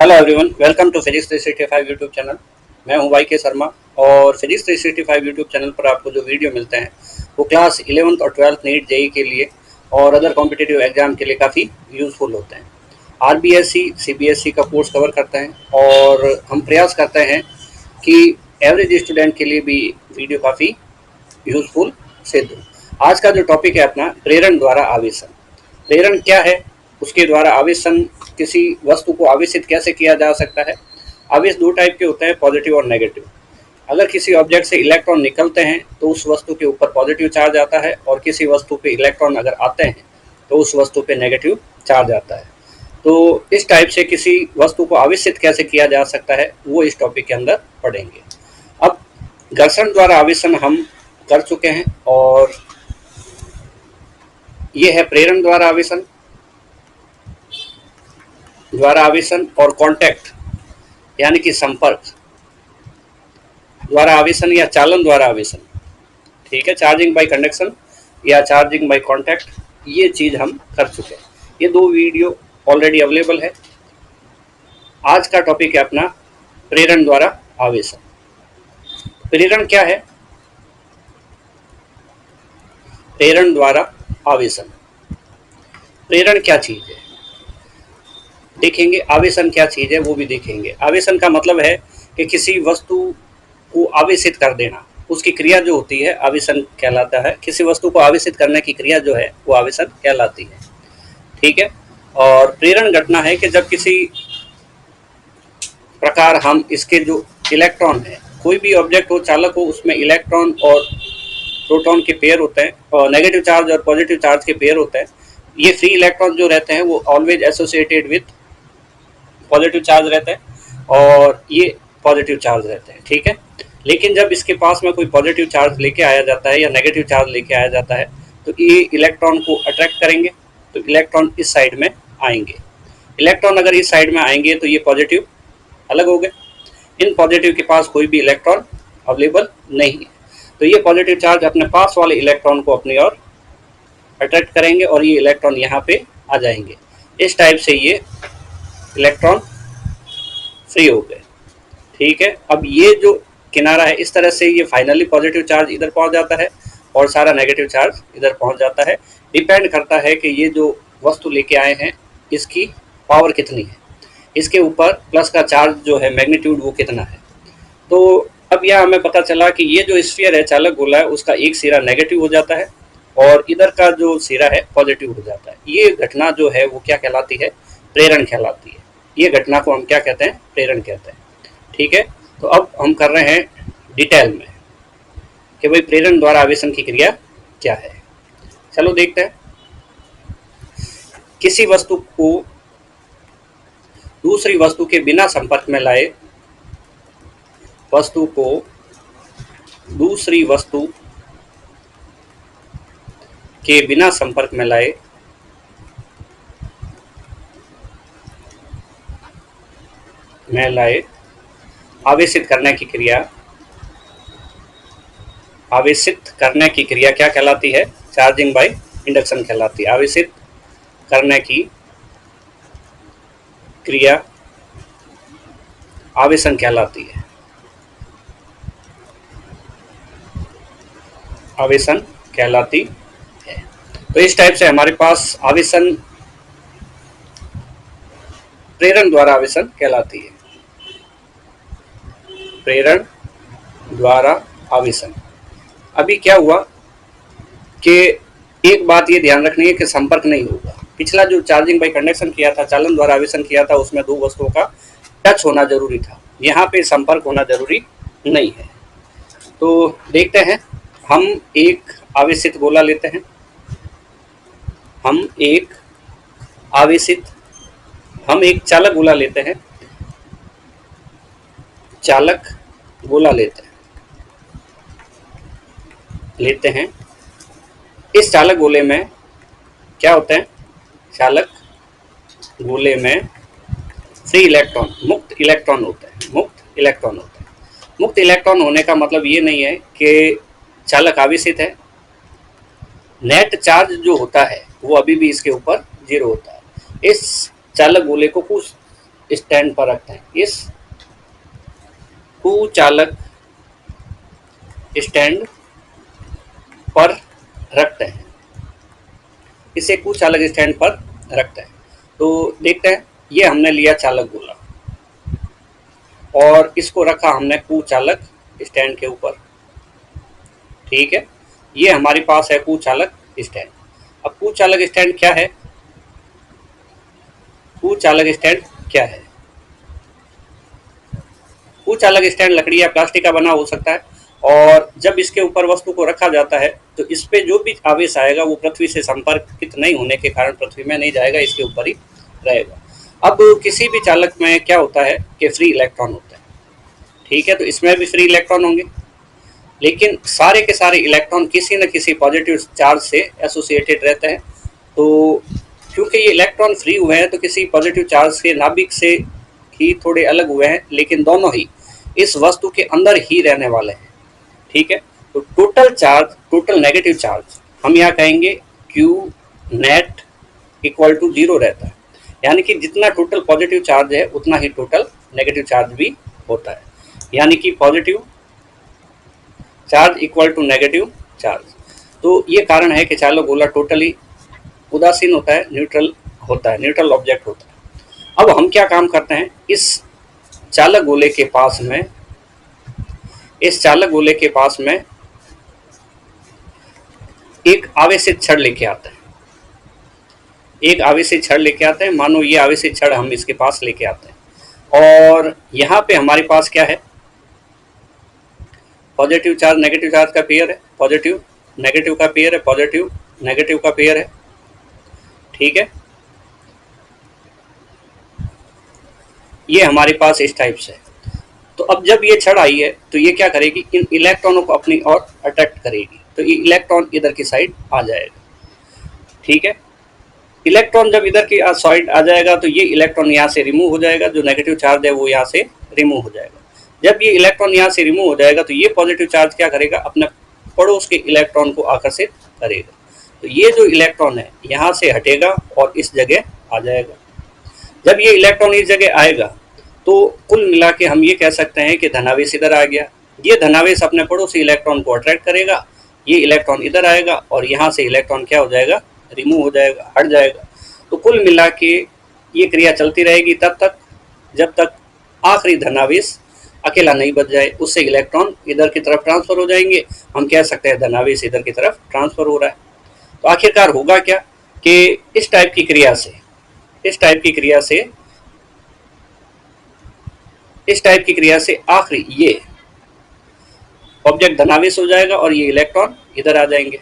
Hello everyone, welcome to physics 365 YouTube channel. मैं हूं Y के शर्मा और फिजिक्स 365 यूट्यूब चैनल पर आपको जो वीडियो मिलते हैं वो क्लास 11th और 12th नीट जेई के लिए और अदर कॉम्पिटिटिव एग्जाम के लिए काफ़ी यूज़फुल होते हैं। आरबीएससी सीबीएसई का कोर्स कवर करते हैं और हम प्रयास करते हैं कि एवरेज स्टूडेंट के लिए भी वीडियो काफ़ी यूज़फुल सिद्ध हो। आज का जो टॉपिक है अपना प्रेरण द्वारा आवेशन। प्रेरण क्या है, उसके द्वारा आवेशन, किसी वस्तु को आवेशित कैसे किया जा सकता है। आवेश दो टाइप के होते हैं, पॉजिटिव और नेगेटिव। अगर किसी ऑब्जेक्ट से इलेक्ट्रॉन निकलते हैं तो उस वस्तु के ऊपर पॉजिटिव चार्ज आता है और किसी वस्तु पे इलेक्ट्रॉन अगर आते हैं तो उस वस्तु पे नेगेटिव चार्ज आता है। तो इस टाइप से किसी वस्तु को आवेशित कैसे किया जा सकता है वो इस टॉपिक के अंदर पढ़ेंगे। अब घर्षण द्वारा आवेशन हम कर चुके हैं और ये है प्रेरण द्वारा आवेशन। और कांटेक्ट यानी कि संपर्क द्वारा आवेशन या चालन द्वारा आवेशन, ठीक है, चार्जिंग बाय कंडक्शन या चार्जिंग बाय कांटेक्ट, ये चीज हम कर चुके हैं। ये दो वीडियो ऑलरेडी अवेलेबल है। आज का टॉपिक है अपना प्रेरण द्वारा आवेशन। प्रेरण क्या है? प्रेरण द्वारा आवेशन, प्रेरण क्या चीज है देखेंगे, आवेशन क्या चीज है वो भी देखेंगे। आवेशन का मतलब है कि किसी वस्तु को आवेशित कर देना, उसकी क्रिया जो होती है आवेशन कहलाता है। किसी वस्तु को आवेशित करने की क्रिया जो है वो आवेशन कहलाती है, ठीक है। और प्रेरण घटना है कि जब किसी प्रकार हम इसके जो इलेक्ट्रॉन है, कोई भी ऑब्जेक्ट हो, चालक हो, उसमें इलेक्ट्रॉन और प्रोटॉन के पेयर होते हैं और नेगेटिव चार्ज और पॉजिटिव चार्ज के पेयर होते हैं। ये फ्री इलेक्ट्रॉन जो रहते हैं वो always associated with positive charge रहते हैं और ये पॉजिटिव चार्ज रहते हैं, ठीक है। लेकिन जब इसके पास में कोई पॉजिटिव चार्ज लेके आया जाता है या नेगेटिव चार्ज लेके आया जाता है तो ये इलेक्ट्रॉन को अट्रैक्ट करेंगे, तो इलेक्ट्रॉन इस साइड में आएंगे। इलेक्ट्रॉन अगर इस साइड में आएंगे तो ये पॉजिटिव अलग हो गए। इन पॉजिटिव के पास कोई भी इलेक्ट्रॉन अवेलेबल नहीं है, तो ये पॉजिटिव चार्ज अपने पास वाले इलेक्ट्रॉन को अपनी ओर अट्रैक्ट करेंगे और ये इलेक्ट्रॉन यहाँ पे आ जाएंगे। इस टाइप से ये इलेक्ट्रॉन फ्री हो गए, ठीक है। अब ये जो किनारा है, इस तरह से ये फाइनली पॉजिटिव चार्ज इधर पहुंच जाता है और सारा नेगेटिव चार्ज इधर पहुंच जाता है। डिपेंड करता है कि ये जो वस्तु लेके आए हैं इसकी पावर कितनी है, इसके ऊपर प्लस का चार्ज जो है मैग्नीट्यूड वो कितना है। तो अब यह हमें पता चला कि ये जो स्फीयर है, चालक गोला है, उसका एक सिरा नेगेटिव हो जाता है और इधर का जो सिरा है पॉजिटिव हो जाता है। ये घटना जो है वो क्या कहलाती है? प्रेरण कहलाती है। ये घटना को हम क्या कहते हैं? प्रेरण कहते हैं, ठीक है। तो अब हम कर रहे हैं डिटेल में कि भाई प्रेरण द्वारा आवेशन की क्रिया क्या है। चलो देखते हैं। किसी वस्तु को दूसरी वस्तु के बिना संपर्क में लाए, वस्तु को दूसरी वस्तु के बिना संपर्क में लाए आवेशित करने की क्रिया, आवेशित करने की क्रिया क्या कहलाती है? चार्जिंग बाय इंडक्शन कहलाती है। आवेशित करने की क्रिया आवेशन कहलाती है, आवेशन कहलाती है। तो इस टाइप से हमारे पास आवेशन प्रेरण द्वारा आवेशन कहलाती है। प्रेरण द्वारा आवेशन। अभी क्या हुआ कि एक बात ये ध्यान रखनी है कि संपर्क नहीं होगा। पिछला जो चार्जिंग बाय कंडक्शन किया था, चालन द्वारा आवेशन किया था, उसमें दो वस्तुओं का टच होना जरूरी था। यहाँ पे संपर्क होना जरूरी नहीं है। तो देखते हैं, हम एक आवेशित गोला लेते हैं, हम एक चालक गोला लेते हैं, चालक गोला लेते हैं। इस चालक गोले में क्या होते हैं? चालक गोले में फ्री इलेक्ट्रॉन, मुक्त इलेक्ट्रॉन होते हैं, मुक्त इलेक्ट्रॉन होते हैं। मुक्त इलेक्ट्रॉन होने का मतलब ये नहीं है कि चालक आवेशित है। नेट चार्ज जो होता है वो अभी भी इसके ऊपर 0 होता है। इस चालक गोले को कुछ स्टैंड पर रखते हैं, इस कुचालक स्टैंड पर रखते हैं, इसे कुचालक स्टैंड पर रखते हैं। तो देखते हैं, ये हमने लिया चालक गोला और इसको रखा हमने कुचालक स्टैंड के ऊपर, ठीक है। ये हमारे पास है कुचालक स्टैंड। अब कुचालक स्टैंड क्या है? कुचालक स्टैंड क्या है? कुचालक स्टैंड लकड़ी या प्लास्टिक का बना हो सकता है और जब इसके ऊपर वस्तु को रखा जाता है तो इस पे जो भी आवेश आएगा वो पृथ्वी से संपर्कित नहीं होने के कारण पृथ्वी में नहीं जाएगा, इसके ऊपर ही रहेगा। अब किसी भी चालक में क्या होता है कि फ्री इलेक्ट्रॉन होता है, ठीक है, तो इसमें भी फ्री इलेक्ट्रॉन होंगे, लेकिन सारे के सारे इलेक्ट्रॉन किसी न किसी पॉजिटिव चार्ज से एसोसिएटेड रहते हैं। तो क्योंकि ये इलेक्ट्रॉन फ्री हुए हैं तो किसी पॉजिटिव चार्ज के नाभिक से ही थोड़े अलग हुए हैं, लेकिन दोनों ही इस वस्तु के अंदर ही रहने वाले हैं, ठीक है। तो total charge, total negative charge हम यहाँ कहेंगे क्यू नेट इक्वल टू 0 रहता है, यानी कि जितना टोटल पॉजिटिव चार्ज है उतना ही टोटल नेगेटिव चार्ज भी होता है, यानी कि positive charge equal to negative charge. तो ये कारण है कि चालक गोला टोटली उदासीन होता है, न्यूट्रल होता है, न्यूट्रल ऑब्जेक्ट होता है। अब हम क्या काम करते हैं, इस चालक गोले के पास में, इस चालक गोले के पास में एक आवेशित छड़ लेके आते हैं, एक आवेशित छड़ लेके आते हैं। मानो ये आवेशित छड़ हम इसके पास लेके आते हैं और यहाँ पे हमारे पास क्या है, पॉजिटिव चार्ज नेगेटिव चार्ज का पेयर है, पॉजिटिव नेगेटिव का पेयर है, पॉजिटिव नेगेटिव का पेयर है, ठीक है। ये हमारे पास इस टाइप से। तो अब जब ये छड़ आई है तो ये क्या करेगी, इन इलेक्ट्रॉनों को अपनी ओर अट्रैक्ट करेगी, तो ये इलेक्ट्रॉन इधर की साइड आ जाएगा, ठीक है। इलेक्ट्रॉन जब इधर की साइड आ जाएगा तो ये इलेक्ट्रॉन यहाँ से रिमूव हो जाएगा, जो नेगेटिव चार्ज है वो यहाँ से रिमूव हो जाएगा। जब ये इलेक्ट्रॉन यहाँ से रिमूव हो जाएगा तो ये पॉजिटिव चार्ज क्या करेगा, अपने पड़ोस के इलेक्ट्रॉन को आकर्षित करेगा। तो ये जो इलेक्ट्रॉन है यहाँ से हटेगा और इस जगह आ जाएगा। जब ये इलेक्ट्रॉन इस जगह आएगा तो कुल मिला के हम ये कह सकते हैं कि धनावेश इधर आ गया। ये धनावेश अपने पड़ोसी इलेक्ट्रॉन को अट्रैक्ट करेगा, ये इलेक्ट्रॉन इधर आएगा और यहाँ से इलेक्ट्रॉन क्या हो जाएगा, रिमूव हो जाएगा, हट जाएगा। तो कुल मिला के ये क्रिया चलती रहेगी तब तक जब तक आखिरी धनावेश अकेला नहीं बच जाए, उससे इलेक्ट्रॉन इधर की तरफ ट्रांसफर हो जाएंगे। हम कह सकते हैं धनावेश इधर की तरफ ट्रांसफर हो रहा है। तो आखिरकार होगा क्या कि इस टाइप की क्रिया से, इस टाइप की क्रिया से, इस टाइप की क्रिया से आखिरी ये ऑब्जेक्ट धनावेश हो जाएगा और ये इलेक्ट्रॉन इधर आ जाएंगे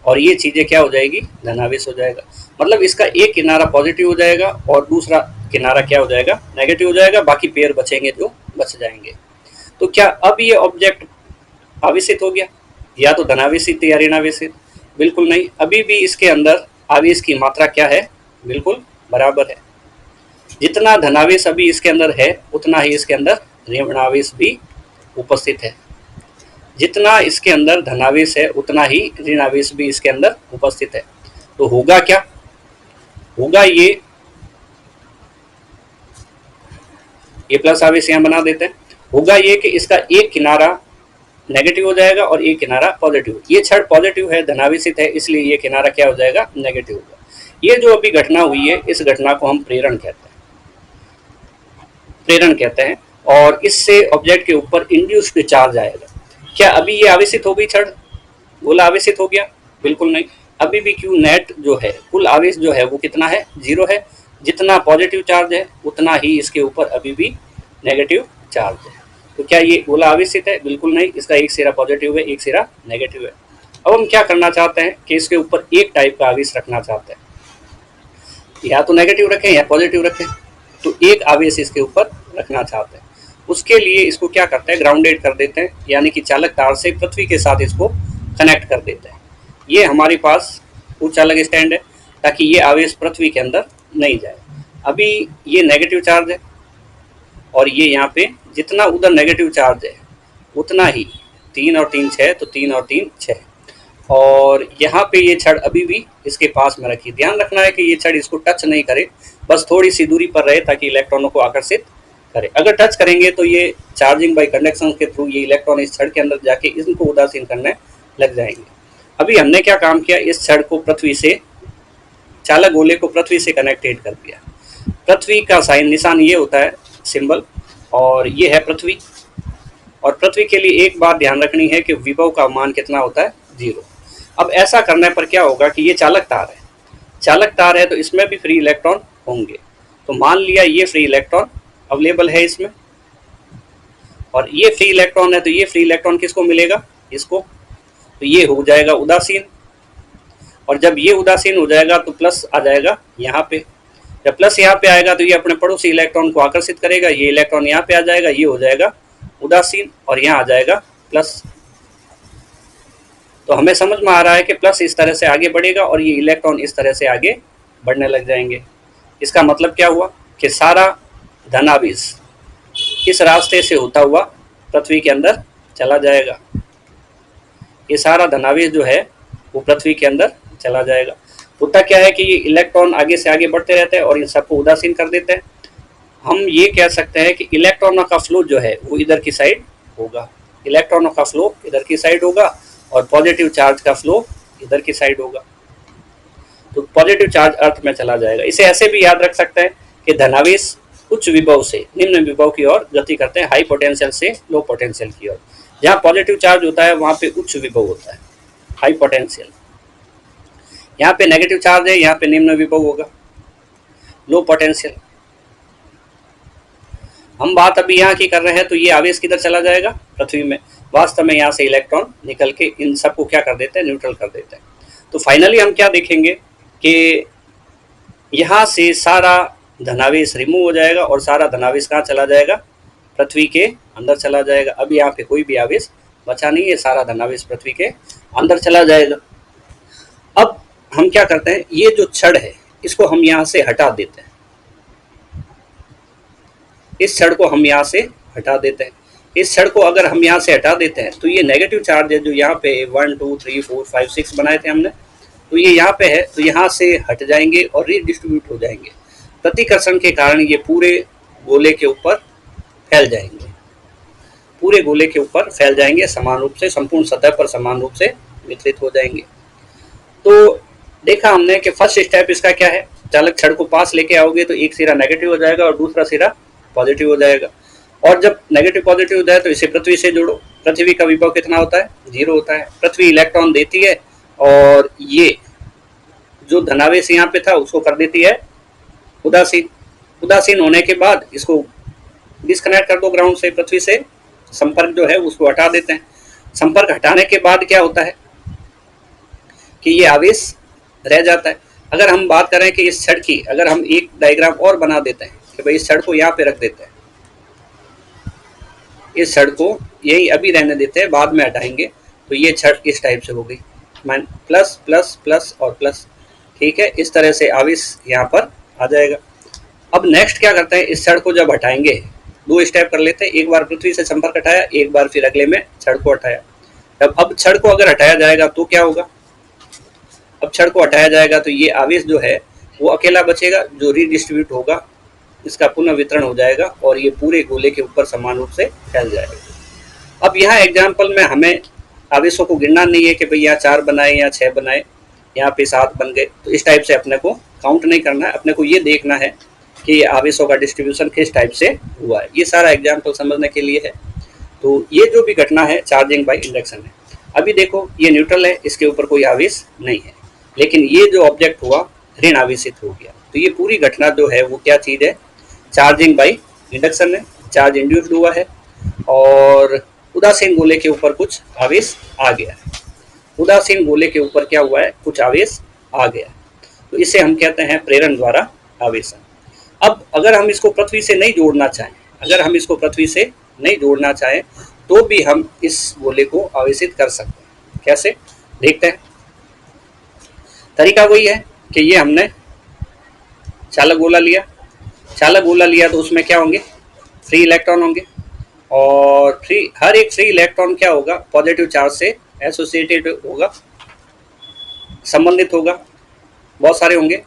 और ये चीजें क्या हो जाएगी, धनावेश हो जाएगा। मतलब इसका एक किनारा पॉजिटिव हो जाएगा और दूसरा किनारा क्या हो जाएगा, नेगेटिव हो जाएगा। बाकी पेयर बचेंगे जो बच जाएंगे। तो क्या अब ये ऑब्जेक्ट आवेशित हो गया, या तो धनावेशित या ऋणावेशित? बिल्कुल नहीं, अभी भी इसके अंदर आवेश की मात्रा क्या है, बिल्कुल बराबर है। जितना धनावेश अभी इसके अंदर है उतना ही इसके अंदर ऋणावेश भी उपस्थित है। जितना इसके अंदर धनावेश है उतना ही ऋणावेश भी इसके अंदर उपस्थित है। तो होगा क्या, होगा ये प्लस आवेश यहाँ बना देते हैं। होगा ये कि इसका एक किनारा नेगेटिव हो जाएगा और एक किनारा पॉजिटिव। ये छड़ पॉजिटिव है, धनावेशित है, इसलिए ये किनारा क्या हो जाएगा, नेगेटिव होगा। ये जो अभी घटना हुई है इस घटना को हम प्रेरण कहते हैं, प्रेरण कहते हैं। और इससे ऑब्जेक्ट के ऊपर इंड्यूस्ड चार्ज आएगा। क्या अभी ये आवेशित हो गई छड़, गोला आवेशित हो गया? बिल्कुल नहीं, अभी भी क्यू नेट जो है, कुल आवेश जो है वो कितना है, 0 है। जितना पॉजिटिव चार्ज है उतना ही इसके ऊपर अभी भी नेगेटिव चार्ज है। तो क्या ये गोला आवेशित है? बिल्कुल नहीं, इसका एक सिरा पॉजिटिव है, एक सिरा नेगेटिव है। अब हम क्या करना चाहते हैं कि इसके ऊपर एक टाइप का आवेश रखना चाहते हैं, या तो नेगेटिव रखें या पॉजिटिव रखें। तो एक आवेश इसके ऊपर रखना चाहते हैं, उसके लिए इसको क्या करते हैं, ग्राउंडेड कर देते हैं, यानी कि चालक तार से पृथ्वी के साथ इसको कनेक्ट कर देते हैं। ये हमारे पास चालक स्टैंड है ताकि ये आवेश पृथ्वी के अंदर नहीं जाए। अभी ये नेगेटिव चार्ज है और ये यहाँ पे जितना उधर नेगेटिव चार्ज है उतना ही 3 और 3 6, तो 3 और 3 6। और यहाँ पे ये छड़ अभी भी इसके पास में रखी। ध्यान रखना है कि ये छड़ इसको टच नहीं करे, बस थोड़ी सी दूरी पर रहे ताकि इलेक्ट्रॉनों को आकर्षित करे। अगर टच करेंगे तो ये चार्जिंग बाई कंडक्शन के थ्रू ये इलेक्ट्रॉन इस छड़ के अंदर जाके इनको उदासीन करने लग जाएंगे। अभी हमने क्या काम किया, इस छड़ को पृथ्वी से, चालक गोले को पृथ्वी से कनेक्टेड कर दिया। पृथ्वी का साइन निशान ये होता है सिंबल, और ये है पृथ्वी। और पृथ्वी के लिए एक बात ध्यान रखनी है कि विभव का मान कितना होता है, 0। अब ऐसा करने पर क्या होगा कि ये चालक तार है, चालक तार है तो इसमें भी फ्री इलेक्ट्रॉन होंगे। तो मान लिया ये फ्री इलेक्ट्रॉन अवेलेबल है इसमें, और ये फ्री इलेक्ट्रॉन है तो ये फ्री इलेक्ट्रॉन किसको मिलेगा, इसको। तो ये हो जाएगा उदासीन, और जब ये उदासीन हो जाएगा तो प्लस आ जाएगा यहाँ पे। जब प्लस यहाँ पे आएगा तो ये अपने पड़ोसी इलेक्ट्रॉन को आकर्षित करेगा, ये इलेक्ट्रॉन यहाँ पे आ जाएगा, ये हो जाएगा उदासीन, और यहाँ आ जाएगा प्लस। तो हमें समझ में आ रहा है कि प्लस इस तरह से आगे बढ़ेगा और ये इलेक्ट्रॉन इस तरह से आगे बढ़ने लग जाएंगे। इसका मतलब क्या हुआ कि सारा धनावेश इस रास्ते से होता हुआ पृथ्वी के अंदर चला जाएगा। ये सारा धनावेश जो है वो पृथ्वी के अंदर चला जाएगा। होता क्या है कि ये इलेक्ट्रॉन आगे से आगे बढ़ते रहते हैं और इन सबको उदासीन कर देते हैं। हम ये कह सकते हैं कि इलेक्ट्रॉनों का फ्लो जो है वो इधर की साइड होगा, इलेक्ट्रॉनों का फ्लो इधर की साइड होगा, और पॉजिटिव चार्ज का फ्लो इधर की साइड होगा। तो पॉजिटिव चार्ज अर्थ में चला जाएगा। इसे ऐसे भी याद रख सकते हैं कि धनावेश उच्च विभव से निम्न विभव की ओर गति करते हैं, हाई पोटेंशियल से लो पोटेंशियल की ओर। जहाँ पॉजिटिव चार्ज होता है वहाँ पे उच्च विभव होता है, हाई पोटेंशियल। यहाँ पे नेगेटिव चार्ज है, यहाँ पे निम्न विभव होगा, लो पोटेंशियल। हम बात अभी यहाँ की कर रहे हैं, तो ये आवेश किधर चला जाएगा, पृथ्वी में। वास्तव में यहाँ से इलेक्ट्रॉन निकल के इन सबको क्या कर देते हैं, न्यूट्रल कर देते हैं। तो फाइनली हम क्या देखेंगे कि यहाँ से सारा धनावेश रिमूव हो जाएगा और सारा धनावेश कहाँ चला जाएगा, पृथ्वी के अंदर चला जाएगा। अभी यहाँ पे कोई भी आवेश बचा नहीं है, सारा धनावेश पृथ्वी के अंदर चला जाएगा। अब हम क्या करते हैं, ये जो छड़ है इसको हम यहाँ से हटा देते हैं, इस छड़ को हम यहाँ से हटा देते हैं। इस छड़ को अगर हम यहाँ से हटा देते हैं तो ये नेगेटिव चार्ज है जो यहाँ पे 1 2 3 4 5 6 बनाए थे हमने, तो ये यहाँ पे है, तो यहाँ से हट जाएंगे और रीडिस्ट्रीब्यूट हो जाएंगे। प्रतिकर्षण के कारण ये पूरे गोले के ऊपर फैल जाएंगे, पूरे गोले के ऊपर फैल जाएंगे समान रूप से, संपूर्ण सतह पर समान रूप से वितरित हो जाएंगे। तो देखा हमने कि फर्स्ट स्टेप इसका क्या है, चालक छड़ को पास लेके आओगे तो एक सिरा नेगेटिव हो जाएगा और दूसरा सिरा पॉजिटिव हो जाएगा। और जब नेगेटिव पॉजिटिव हो जाए तो इसे पृथ्वी से जोड़ो। पृथ्वी का विभव कितना होता है, 0 होता है। पृथ्वी इलेक्ट्रॉन देती है और ये जो धनावेश यहाँ पे था उसको कर देती है उदासीन। उदासीन होने के बाद इसको डिस्कनेक्ट कर दो ग्राउंड से, पृथ्वी से संपर्क जो है उसको हटा देते हैं। संपर्क हटाने के बाद क्या होता है कि ये आवेश रह जाता है। अगर हम बात करें कि इस छड़ की, अगर हम एक डायग्राम और बना देते हैं कि भाई इस छड़ को यहाँ पे रख देते हैं, इस छड़ को यही अभी रहने देते हैं, बाद में हटाएंगे, तो ये छड़ इस टाइप से हो गई, प्लस प्लस प्लस और प्लस। ठीक है, इस तरह से आवेश यहाँ पर आ जाएगा। अब नेक्स्ट क्या करते हैं, इस छड़ को जब हटाएंगे 2 स्टेप कर लेते हैं। एक बार पृथ्वी से संपर्क हटाया, एक बार फिर अगले में छड़ को हटाया। अब छड़ को अगर हटाया जाएगा तो क्या होगा, अब छड़ को हटाया जाएगा तो ये आवेश जो है वो अकेला बचेगा, जो रीडिस्ट्रीब्यूट होगा इसका पुनः वितरण हो जाएगा और ये पूरे गोले के ऊपर समान रूप से फैल जाएगा। अब यहाँ एग्जाम्पल में हमें आवेशों को गिनना नहीं है कि भाई यहाँ 4 बनाए या 6 बनाए, यहाँ पे 7 बन गए, तो इस टाइप से अपने को काउंट नहीं करना है। अपने को ये देखना है कि ये आवेशों का डिस्ट्रीब्यूशन किस टाइप से हुआ है। ये सारा एग्जाम्पल समझने के लिए है। तो ये जो भी घटना है चार्जिंग बाई इंडक्शन है। अभी देखो ये न्यूट्रल है, इसके ऊपर कोई आवेश नहीं है, लेकिन ये जो ऑब्जेक्ट हुआ ऋण आवेशित हो गया। तो ये पूरी घटना जो है वो क्या चीज़ है, चार्जिंग बाई इंडक्शन है। चार्ज इंड्यूस्ड हुआ है और उदासीन गोले के ऊपर कुछ आवेश आ गया है। उदासीन गोले के ऊपर क्या हुआ है, कुछ आवेश आ गया, तो इसे हम कहते हैं प्रेरण द्वारा आवेशन। अब अगर हम इसको पृथ्वी से नहीं जोड़ना चाहें, अगर हम इसको पृथ्वी से नहीं जोड़ना चाहें तो भी हम इस गोले को आवेशित कर सकते हैं। कैसे, देखते हैं। तरीका वही है कि ये हमने चालक गोला लिया, चालक गोला लिया तो उसमें क्या होंगे, फ्री इलेक्ट्रॉन होंगे, और हर एक फ्री इलेक्ट्रॉन क्या होगा, पॉजिटिव चार्ज से एसोसिएटेड होगा। संबंधित होगा, बहुत सारे होंगे,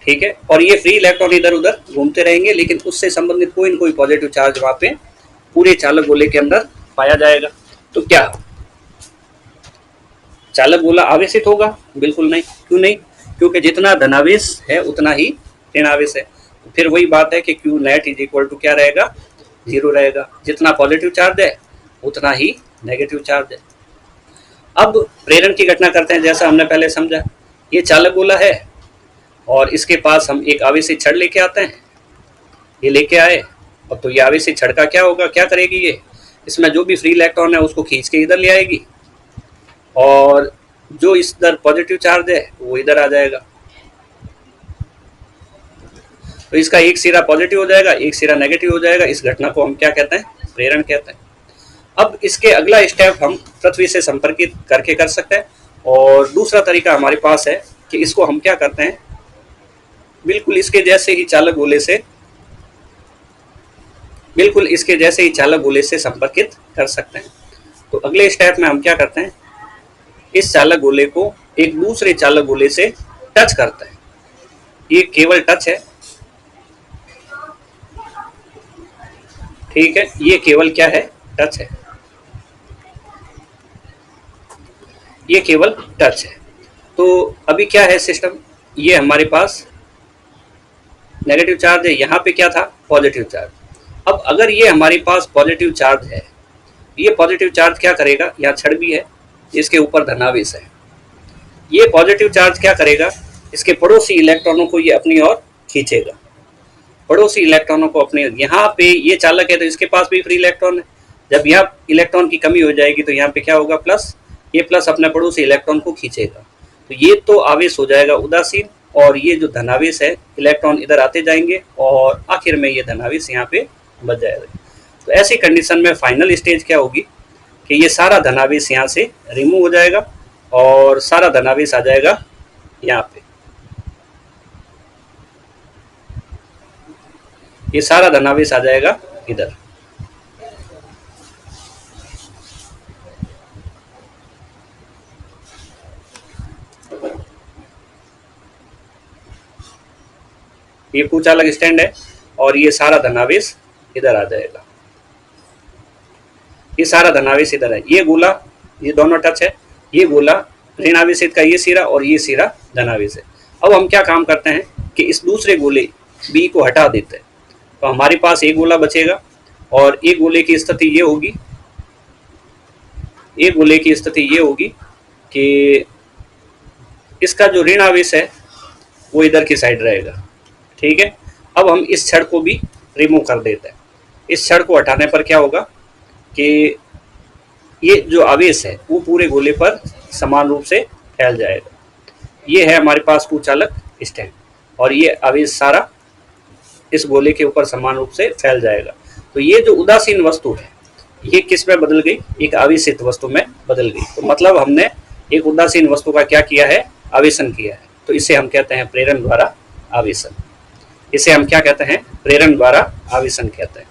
ठीक है। और ये फ्री इलेक्ट्रॉन इधर उधर घूमते रहेंगे, लेकिन उससे संबंधित कोई न कोई पॉजिटिव चार्ज वहां पे पूरे चालक गोले के अंदर पाया जाएगा। तो क्या चालक गोला आवेशित होगा? बिल्कुल नहीं। क्यों नहीं? क्योंकि जितना धनावेश है उतना ही ऋणावेश है। तो फिर वही बात है कि Q net is equal to क्या रहेगा? जीरो रहेगा। जितना पॉजिटिव चार्ज है उतना ही नेगेटिव चार्ज है। अब प्रेरण की घटना करते हैं। जैसा हमने पहले समझा, ये चालक गोला है और इसके पास हम एक आवेशित छड़ लेके आते हैं। ये लेके आए और तो ये आवेशित छड़ का क्या होगा, क्या करेगी ये? इसमें जो भी फ्री इलेक्ट्रॉन है उसको खींच के इधर ले आएगी और जो इस इधर पॉजिटिव चार्ज है वो इधर आ जाएगा। तो इसका एक सिरा पॉजिटिव हो जाएगा, एक सिरा नेगेटिव हो जाएगा। इस घटना को हम क्या कहते हैं? प्रेरण कहते हैं। अब इसके अगला स्टेप हम पृथ्वी से संपर्कित करके कर सकते हैं। और दूसरा तरीका हमारे पास है कि इसको हम क्या करते हैं, बिल्कुल इसके जैसे ही चालक गोले से, बिल्कुल इसके जैसे ही चालक गोले से संपर्कित कर सकते हैं। तो अगले स्टेप में हम क्या करते हैं, इस चालक गोले को एक दूसरे चालक गोले से टच करते हैं। ये केवल टच है, ठीक है, ये केवल क्या है? टच है, ये केवल टच है। तो अभी क्या है सिस्टम, ये हमारे पास नेगेटिव चार्ज है, यहाँ पे क्या था? Positive charge. अब अगर ये हमारे पास पॉजिटिव चार्ज है, ये पॉजिटिव चार्ज क्या करेगा? यहाँ छड़ भी है, इसके ऊपर धनावेश है। ये पॉजिटिव चार्ज क्या करेगा? इसके पड़ोसी इलेक्ट्रॉनों को ये अपनी ओर खींचेगा। पड़ोसी इलेक्ट्रॉनों को अपने, यहाँ पे ये चालक है तो इसके पास भी फ्री इलेक्ट्रॉन है। जब यहाँ इलेक्ट्रॉन की कमी हो जाएगी तो यहाँ पे क्या होगा? प्लस। ये प्लस अपने पड़ोसी इलेक्ट्रॉन को खींचेगा। तो ये तो आवेश हो जाएगा उदासीन, और ये जो धनावेश है, इलेक्ट्रॉन इधर आते जाएंगे और आखिर में ये धनावेश यहाँ पे बच जाएगा। तो ऐसी कंडीशन में फाइनल स्टेज क्या होगी कि ये सारा धनावेश यहाँ से रिमूव हो जाएगा और सारा धनावेश आ जाएगा यहाँ पे। ये सारा धनावेश आ जाएगा इधर। ये कुचालक स्टैंड है और ये सारा धनावेश इधर आ जाएगा। ये सारा धनावेश इधर है। ये गोला, ये दोनों टच है। ये गोला ऋणावेशित का ये सिरा और ये सिरा धनावेश है। अब हम क्या काम करते हैं कि इस दूसरे गोले बी को हटा देते हैं। तो हमारे पास एक गोला बचेगा और एक गोले की स्थिति ये होगी, एक गोले की स्थिति ये होगी कि इसका जो ऋण आवेश है वो इधर की साइड रहेगा, ठीक है। अब हम इस छड़ को भी रिमूव कर देते हैं। इस छड़ को हटाने पर क्या होगा कि ये जो आवेश है वो पूरे गोले पर समान रूप से फैल जाएगा। ये है हमारे पास कुचालक स्टैंड और ये आवेश सारा इस गोले के ऊपर समान रूप से फैल जाएगा। तो ये जो उदासीन वस्तु है ये किस में बदल गई? एक आवेशित वस्तु में बदल गई। तो मतलब हमने एक उदासीन वस्तु का क्या किया है? आवेशन किया है। तो इसे हम कहते हैं प्रेरण द्वारा आवेशन। इसे हम क्या कहते हैं? प्रेरण द्वारा आवेशन कहते हैं।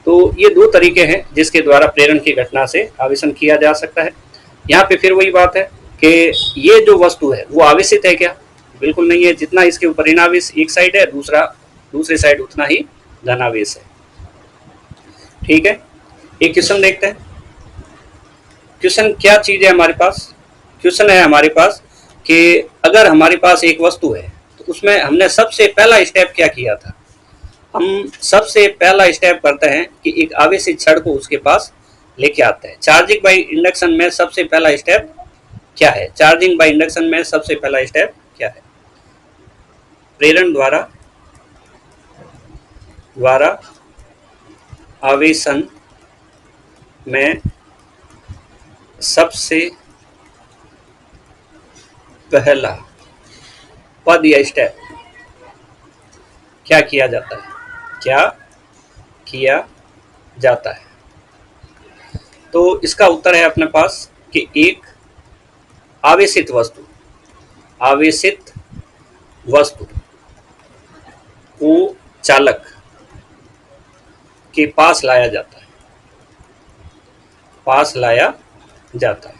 तो ये दो तरीके हैं जिसके द्वारा प्रेरण की घटना से आवेशन किया जा सकता है। यहाँ पे फिर वही बात है कि ये जो वस्तु है वो आवेशित है क्या? बिल्कुल नहीं है। जितना इसके ऊपर ऋणावेश एक साइड है, दूसरी साइड उतना ही धनावेश है, ठीक है। एक क्वेश्चन देखते हैं। क्वेश्चन क्या चीज है हमारे पास? क्वेश्चन है हमारे पास कि अगर हमारे पास एक वस्तु है तो उसमें हमने सबसे पहला स्टेप क्या किया था? हम सबसे पहला स्टेप करते हैं कि एक आवेशित छड़ को उसके पास लेके आते हैं। चार्जिंग बाय इंडक्शन में सबसे पहला स्टेप क्या है? चार्जिंग बाय इंडक्शन में सबसे पहला स्टेप क्या है? प्रेरण द्वारा आवेशन में सबसे पहला पद या स्टेप क्या किया जाता है? क्या किया जाता है? तो इसका उत्तर है अपने पास कि एक आवेशित वस्तु को चालक के पास लाया जाता है,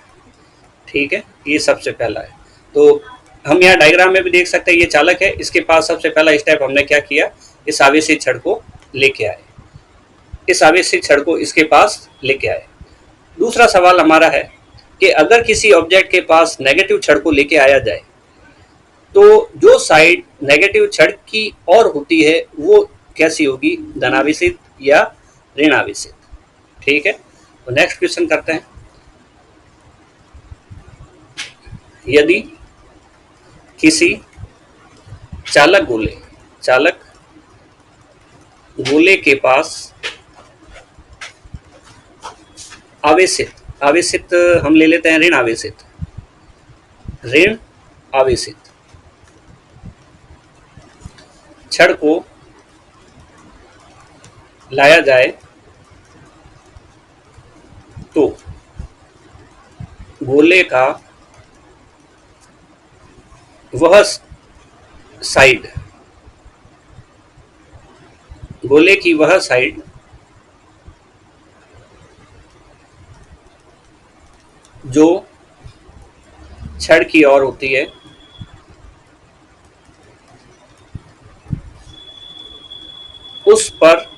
ठीक है। ये सबसे पहला है। तो हम यहाँ डायग्राम में भी देख सकते हैं ये चालक है, इसके पास सबसे पहला स्टेप हमने क्या किया, इस आवेशित छड़ को लेके आए, इस आवेशित छड़ को इसके पास लेके आए। दूसरा सवाल हमारा है कि अगर किसी ऑब्जेक्ट के पास नेगेटिव छड़ को लेके आया जाए तो जो साइड नेगेटिव छड़ की और होती है वो कैसी होगी, धनावेशित या ऋणावेशित। ठीक है, तो नेक्स्ट क्वेश्चन करते हैं। यदि किसी चालक गोले के पास आवेशित हम ले लेते हैं ऋण आवेशित छड़ को लाया जाए तो गोले का वह साइड, गोले की वह साइड जो छड़ की ओर होती है उस पर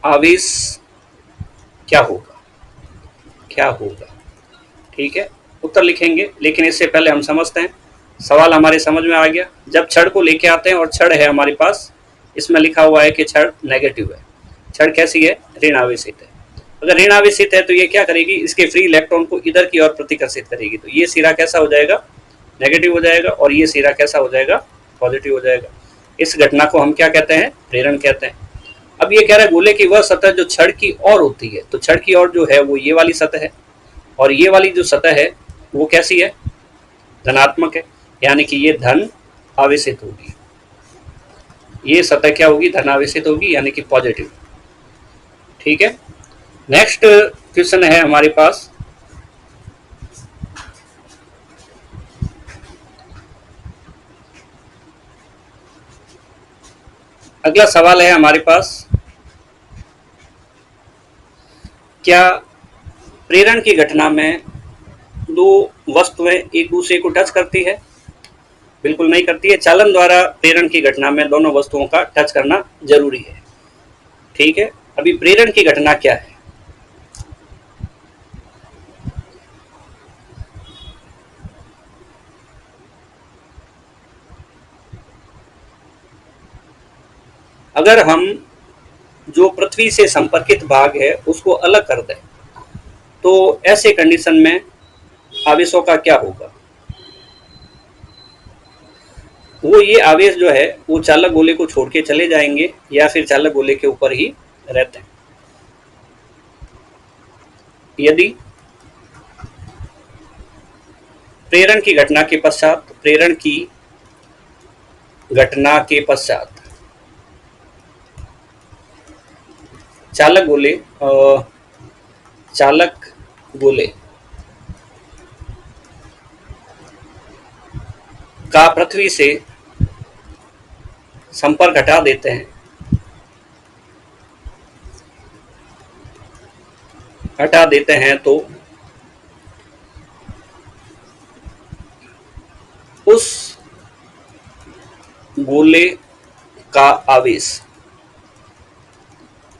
आवेश क्या होगा। ठीक है, उत्तर लिखेंगे, लेकिन इससे पहले हम समझते हैं, सवाल हमारे समझ में आ गया। जब छड़ को लेके आते हैं और छड़ है हमारे पास, इसमें लिखा हुआ है कि छड़ नेगेटिव है, छड़ कैसी है, ऋण आवेशित है। अगर ऋण आवेशित है तो ये क्या करेगी, इसके फ्री इलेक्ट्रॉन को इधर की ओर प्रतिकर्षित करेगी, तो ये सिरा कैसा हो जाएगा, नेगेटिव हो जाएगा, और ये सिरा कैसा हो जाएगा, पॉजिटिव हो जाएगा। इस घटना को हम क्या कहते हैं, प्रेरण कहते हैं। अब ये कह रहा है गोले की वह सतह जो छड़ की ओर होती है, तो छड़ की ओर जो है वो ये वाली सतह है, और ये वाली जो सतह है वो कैसी है, धनात्मक है, यानी कि ये धन आवेशित होगी, ये सतह क्या होगी, धन आवेशित होगी, यानी कि पॉजिटिव। ठीक है, नेक्स्ट क्वेश्चन है हमारे पास, अगला सवाल है हमारे पास, क्या प्रेरण की घटना में दो वस्तुएं एक दूसरे को टच करती है? बिल्कुल नहीं करती है। चालन द्वारा प्रेरण की घटना में दोनों वस्तुओं का टच करना जरूरी है। ठीक है, अभी प्रेरण की घटना क्या है, अगर हम जो पृथ्वी से संपर्कित भाग है उसको अलग कर दें तो ऐसे कंडीशन में आवेशों का क्या होगा, वो ये आवेश जो है वो चालक गोले को छोड़ के चले जाएंगे या फिर चालक गोले के ऊपर ही रहते हैं। यदि प्रेरण की घटना के पश्चात चालक गोले का पृथ्वी से संपर्क हटा देते हैं तो उस गोले का आवेश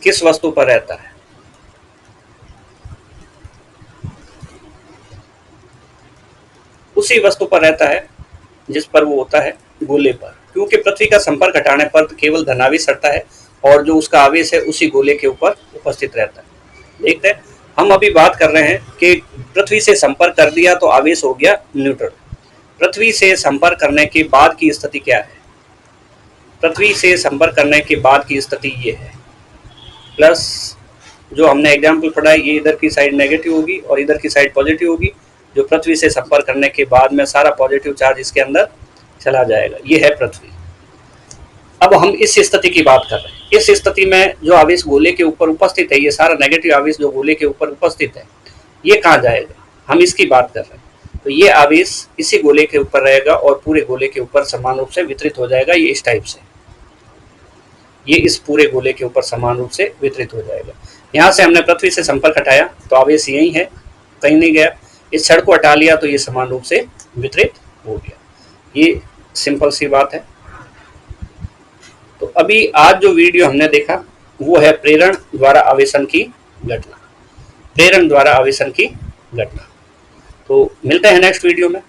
किस वस्तु पर रहता है, उसी वस्तु पर रहता है जिस पर वो होता है, गोले पर, क्योंकि पृथ्वी का संपर्क हटाने पर केवल धनावेश हटता है और जो उसका आवेश है उसी गोले के ऊपर उपस्थित रहता है। देखते हैं, हम अभी बात कर रहे हैं कि पृथ्वी से संपर्क कर दिया तो आवेश हो गया न्यूट्रल। पृथ्वी से संपर्क करने के बाद की स्थिति क्या है, पृथ्वी से संपर्क करने के बाद की स्थिति ये है, प्लस जो हमने एग्जाम्पल पढ़ा है ये इधर की साइड नेगेटिव होगी और इधर की साइड पॉजिटिव होगी। जो पृथ्वी से संपर्क करने के बाद में सारा पॉजिटिव चार्ज इसके अंदर चला जाएगा, ये है पृथ्वी। अब हम इस स्थिति की बात कर रहे हैं, इस स्थिति में जो आवेश गोले के ऊपर उपस्थित है, ये सारा नेगेटिव आवेश जो गोले के ऊपर उपस्थित है ये कहाँ जाएगा, हम इसकी बात कर रहे हैं। तो ये आवेश इसी गोले के ऊपर रहेगा और पूरे गोले के ऊपर समान रूप से वितरित हो जाएगा, ये इस टाइप से, ये इस पूरे गोले के ऊपर समान रूप से वितरित हो जाएगा। यहाँ से हमने पृथ्वी से संपर्क हटाया तो आवेश यही है, कहीं नहीं गया। इस छड़ को हटा लिया तो ये समान रूप से वितरित हो गया। ये सिंपल सी बात है। तो अभी आज जो वीडियो हमने देखा वो है प्रेरण द्वारा आवेशन की घटना, प्रेरण द्वारा आवेशन की घटना। तो मिलते हैं नेक्स्ट वीडियो में।